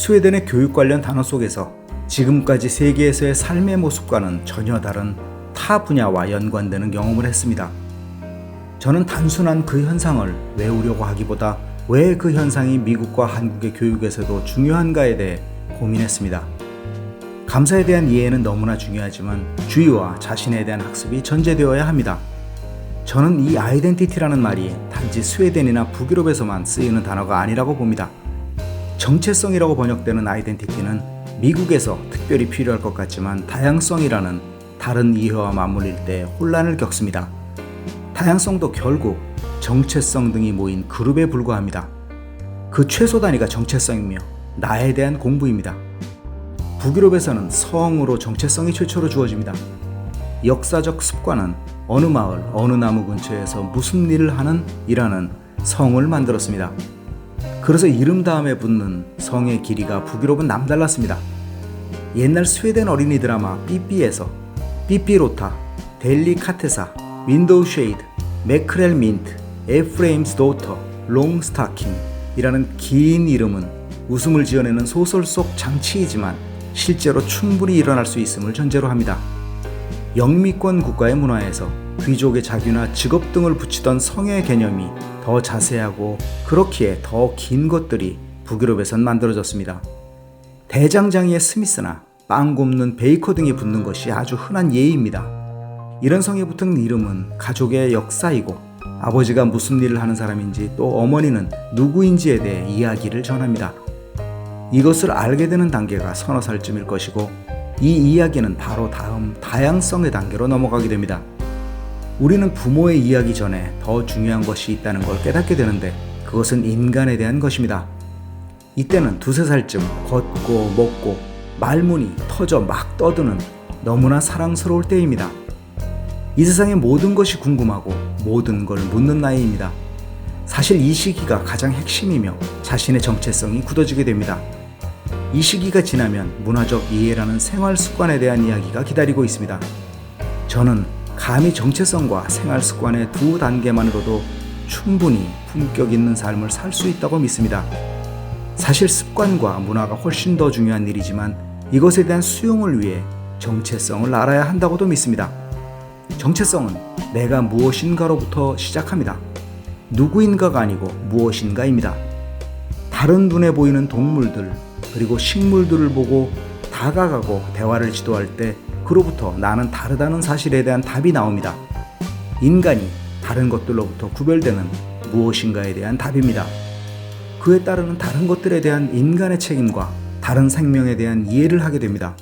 스웨덴의 교육 관련 단어 속에서 지금까지 세계에서의 삶의 모습과는 전혀 다른 타 분야와 연관되는 경험을 했습니다. 저는 단순한 그 현상을 외우려고 하기보다 왜 그 현상이 미국과 한국의 교육에서도 중요한가에 대해 고민했습니다. 감사에 대한 이해는 너무나 중요하지만 주의와 자신에 대한 학습이 전제되어야 합니다. 저는 이 아이덴티티라는 말이 단지 스웨덴이나 북유럽에서만 쓰이는 단어가 아니라고 봅니다. 정체성이라고 번역되는 아이덴티티는 미국에서 특별히 필요할 것 같지만 다양성이라는 다른 이해와 맞물릴 때 혼란을 겪습니다. 다양성도 결국 정체성 등이 모인 그룹에 불과합니다. 그 최소 단위가 정체성이며 나에 대한 공부입니다. 북유럽에서는 성으로 정체성이 최초로 주어집니다. 역사적 습관은 어느 마을, 어느 나무 근처에서 무슨 일을 하는 이라는 성을 만들었습니다. 그래서 이름 다음에 붙는 성의 길이가 북유럽은 남달랐습니다. 옛날 스웨덴 어린이 드라마 삐삐에서 삐삐로타, 델리 카테사, 윈도우 쉐이드, 매크렐 민트, 에프레임스 도터, 롱 스타킹 이라는 긴 이름은 웃음을 지어내는 소설 속 장치이지만 실제로 충분히 일어날 수 있음을 전제로 합니다. 영미권 국가의 문화에서 귀족의 자규나 직업 등을 붙이던 성의 개념이 더 자세하고 그렇기에 더 긴 것들이 북유럽에선 만들어졌습니다. 대장장이의 스미스나 빵 굽는 베이커 등이 붙는 것이 아주 흔한 예입니다. 이런 성에 붙은 이름은 가족의 역사이고 아버지가 무슨 일을 하는 사람인지 또 어머니는 누구인지에 대해 이야기를 전합니다. 이것을 알게 되는 단계가 서너 살쯤일 것이고 이 이야기는 바로 다음 다양성의 단계로 넘어가게 됩니다. 우리는 부모의 이야기 전에 더 중요한 것이 있다는 걸 깨닫게 되는데 그것은 인간에 대한 것입니다. 이때는 두세 살쯤 걷고 먹고 말문이 터져 막 떠드는 너무나 사랑스러울 때입니다. 이 세상의 모든 것이 궁금하고 모든 걸 묻는 나이입니다. 사실 이 시기가 가장 핵심이며 자신의 정체성이 굳어지게 됩니다. 이 시기가 지나면 문화적 이해라는 생활 습관에 대한 이야기가 기다리고 있습니다. 저는 감히 정체성과 생활 습관의 두 단계만으로도 충분히 품격 있는 삶을 살 수 있다고 믿습니다. 사실 습관과 문화가 훨씬 더 중요한 일이지만 이것에 대한 수용을 위해 정체성을 알아야 한다고도 믿습니다. 정체성은 내가 무엇인가로부터 시작합니다. 누구인가가 아니고 무엇인가입니다. 다른 눈에 보이는 동물들 그리고 식물들을 보고 다가가고 대화를 지도할 때 그로부터 나는 다르다는 사실에 대한 답이 나옵니다. 인간이 다른 것들로부터 구별되는 무엇인가에 대한 답입니다. 그에 따르는 다른 것들에 대한 인간의 책임과 다른 생명에 대한 이해를 하게 됩니다.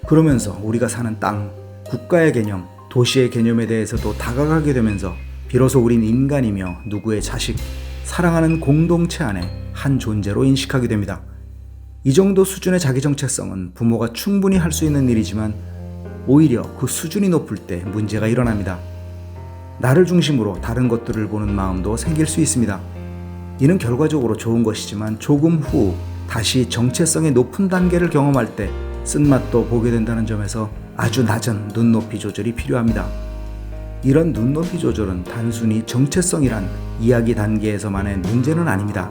그러면서 우리가 사는 땅, 국가의 개념, 도시의 개념에 대해서도 다가가게 되면서 비로소 우린 인간이며 누구의 자식, 사랑하는 공동체 안에 한 존재로 인식하게 됩니다. 이 정도 수준의 자기 정체성은 부모가 충분히 할 수 있는 일이지만 오히려 그 수준이 높을 때 문제가 일어납니다. 나를 중심으로 다른 것들을 보는 마음도 생길 수 있습니다. 이는 결과적으로 좋은 것이지만 조금 후 다시 정체성의 높은 단계를 경험할 때 쓴맛도 보게 된다는 점에서 아주 낮은 눈높이 조절이 필요합니다. 이런 눈높이 조절은 단순히 정체성이란 이야기 단계에서만의 문제는 아닙니다.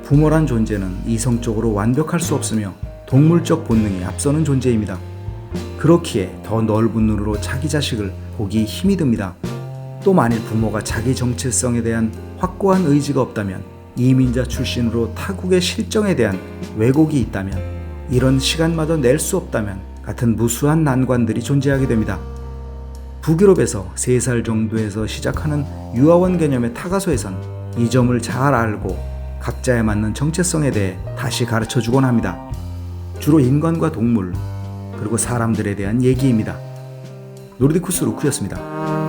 부모란 존재는 이성적으로 완벽할 수 없으며 동물적 본능이 앞서는 존재입니다. 그렇기에 더 넓은 눈으로 자기 자식을 보기 힘이 듭니다. 또 만일 부모가 자기 정체성에 대한 확고한 의지가 없다면 이민자 출신으로 타국의 실정에 대한 왜곡이 있다면 이런 시간마저 낼 수 없다면 같은 무수한 난관들이 존재하게 됩니다. 북유럽에서 3살 정도에서 시작하는 유아원 개념의 타가소에선 이 점을 잘 알고 각자에 맞는 정체성에 대해 다시 가르쳐주곤 합니다. 주로 인간과 동물 그리고 사람들에 대한 얘기입니다. 노르디쿠스 루크였습니다.